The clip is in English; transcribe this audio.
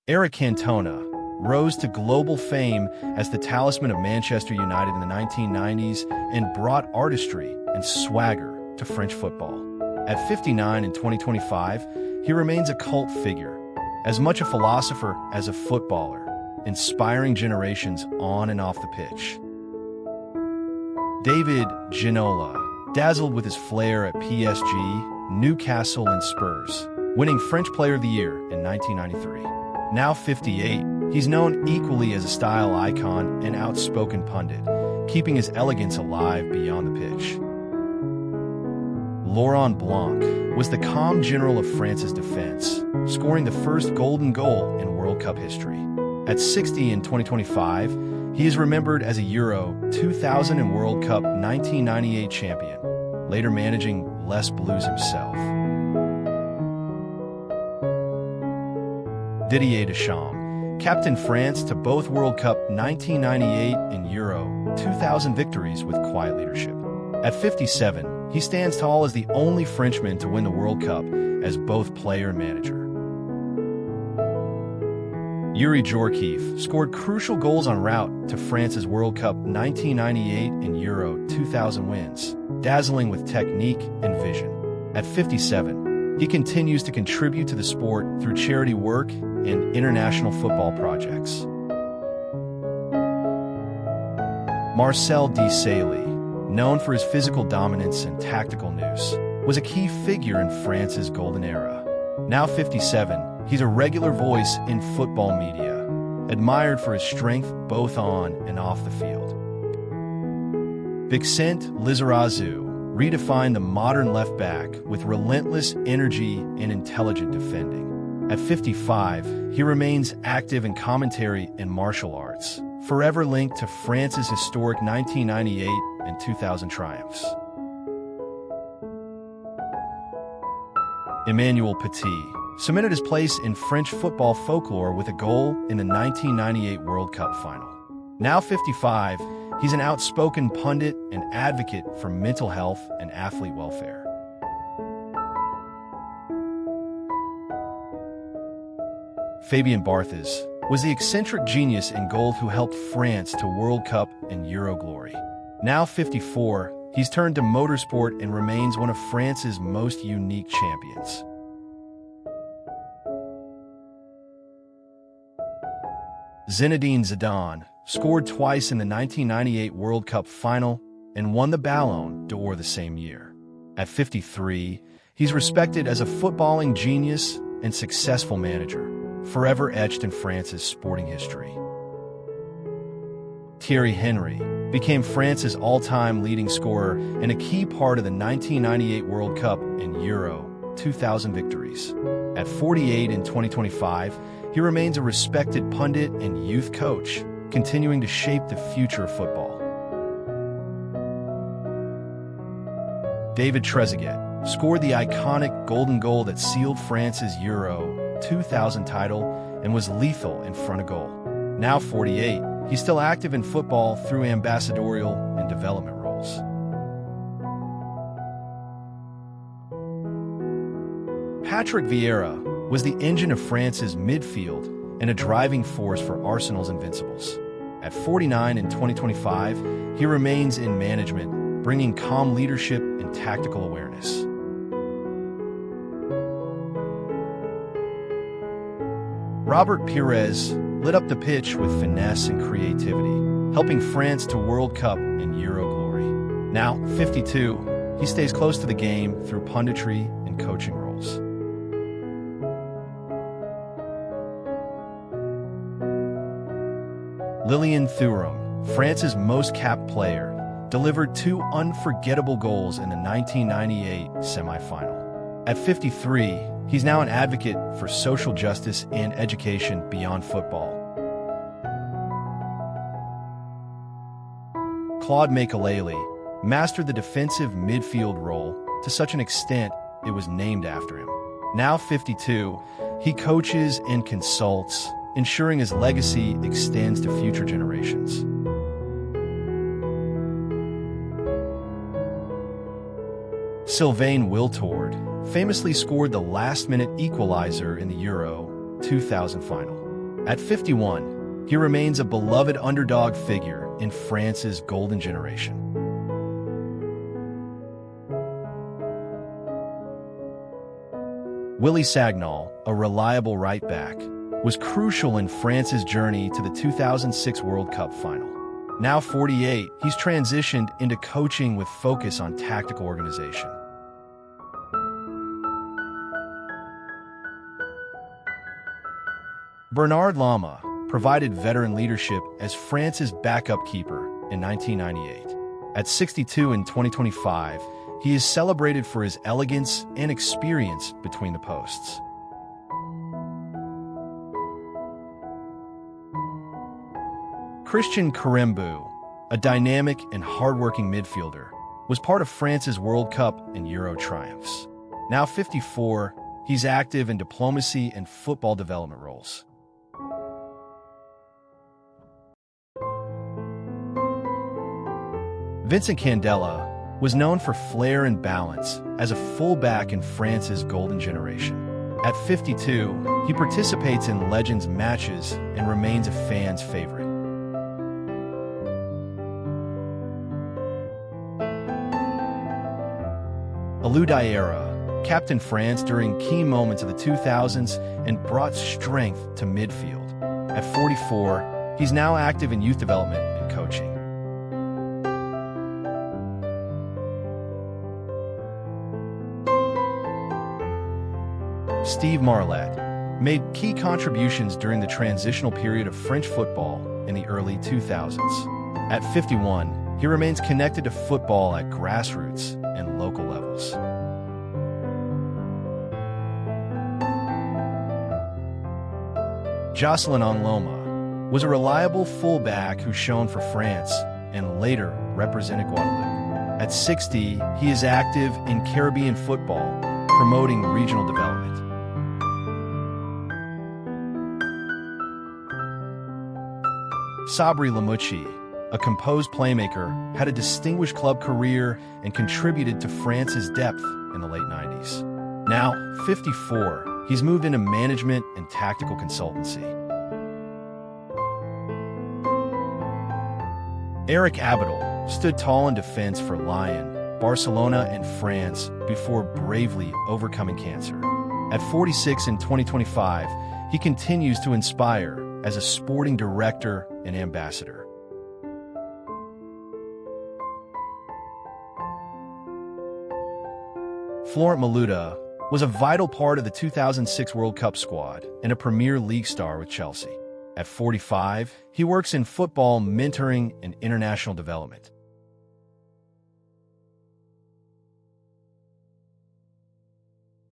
Eric Cantona rose to global fame as the talisman of Manchester United in the 1990s and brought artistry and swagger to French football. At 59 in 2025, he remains a cult figure, as much a philosopher as a footballer, inspiring generations on and off the pitch. David Ganola dazzled with his flair at PSG, Newcastle, and Spurs, winning French Player of the Year in 1993. Now 58, he's known equally as a style icon and outspoken pundit, keeping his elegance alive beyond the pitch. Laurent Blanc was the calm general of France's defense, scoring the first golden goal in World Cup history. At 60 in 2025, he is remembered as a Euro 2000 and World Cup 1998 champion, later managing Les Bleus himself. Didier Deschamps captained France to both World Cup 1998 and Euro 2000 victories with quiet leadership. At 57, he stands tall as the only Frenchman to win the World Cup as both player and manager. Yuri Jorkef scored crucial goals en route to France's World Cup 1998 and Euro 2000 wins, dazzling with technique and vision. At 57, he continues to contribute to the sport through charity work and international football projects. Marcel Desailly, known for his physical dominance and tactical nous, was a key figure in France's golden era. Now 57, he's a regular voice in football media, admired for his strength both on and off the field. Vincent Lizarazu redefined the modern left back with relentless energy and intelligent defending. At 55, he remains active in commentary and martial arts, forever linked to France's historic 1998 and 2000 triumphs. Emmanuel Petit cemented his place in French football folklore with a goal in the 1998 World Cup final. Now 55, he's an outspoken pundit and advocate for mental health and athlete welfare. Fabien Baris was the eccentric genius in goal who helped France to World Cup and Euro glory. Now 54, he's turned to motorsport and remains one of France's most unique champions. Zinedine Zidane scored twice in the 1998 World Cup final and won the Ballon d'Or the same year. At 53, he's respected as a footballing genius and successful manager, forever etched in France's sporting history. Thierry Henry became France's all-time leading scorer and a key part of the 1998 World Cup and Euro 2000 victories. At 48 in 2025, he remains a respected pundit and youth coach, continuing to shape the future of football. David Trezigette scored the iconic golden goal that sealed France's Euro 2000 title and was lethal in front of goal. Now 48, he's still active in football through ambassadorial and development roles. Patrick Vieira was the engine of France's midfield and a driving force for Arsenal's Invincibles. At 49 in 2025, he remains in management, bringing calm leadership and tactical awareness. Robert Perez lit up the pitch with finesse and creativity, helping France to World Cup and Euro glory. Now 52, he stays close to the game through punditry and coaching roles. Lilian Thurum, France's most capped player, delivered two unforgettable goals in the 1998 semi-final. At 53, he's now an advocate for social justice and education beyond football. Claude Makelele mastered the defensive midfield role to such an extent it was named after him. Now 52, he coaches and consults, ensuring his legacy extends to future generations. Sylvain Wiltor famously scored the last-minute equalizer in the Euro 2000 final. At 51, he remains a beloved underdog figure in France's golden generation. Willy Sagnol, a reliable right-back, was crucial in France's journey to the 2006 World Cup final. Now 48, he's transitioned into coaching with focus on tactical organization. Bernard Lama provided veteran leadership as France's backup keeper in 1998. At 62 in 2025, he is celebrated for his elegance and experience between the posts. Christian Karembeu, a dynamic and hardworking midfielder, was part of France's World Cup and Euro triumphs. Now 54, he's active in diplomacy and football development roles. Vincent Candela was known for flair and balance as a fullback in France's golden generation. At 52, he participates in Legends matches and remains a fan's favorite. Alou Diarra captained France during key moments of the 2000s and brought strength to midfield. At 44, he's now active in youth development and coaching. Steve Marlet made key contributions during the transitional period of French football in the early 2000s. At 51, he remains connected to football at grassroots and local levels. Jocelyn Alma was a reliable fullback who shone for France and later represented Guadeloupe. At 60, he is active in Caribbean football, promoting regional development. Sabri Lamouchi, a composed playmaker, had a distinguished club career and contributed to France's depth in the late 90s. Now, 54, he's moved into management and tactical consultancy. Eric Abidal stood tall in defense for Lyon, Barcelona, and France before bravely overcoming cancer. At 46 in 2025, he continues to inspire as a sporting director and ambassador. Florent Malouda was a vital part of the 2006 World Cup squad and a Premier League star with Chelsea. At 45, he works in football mentoring and international development.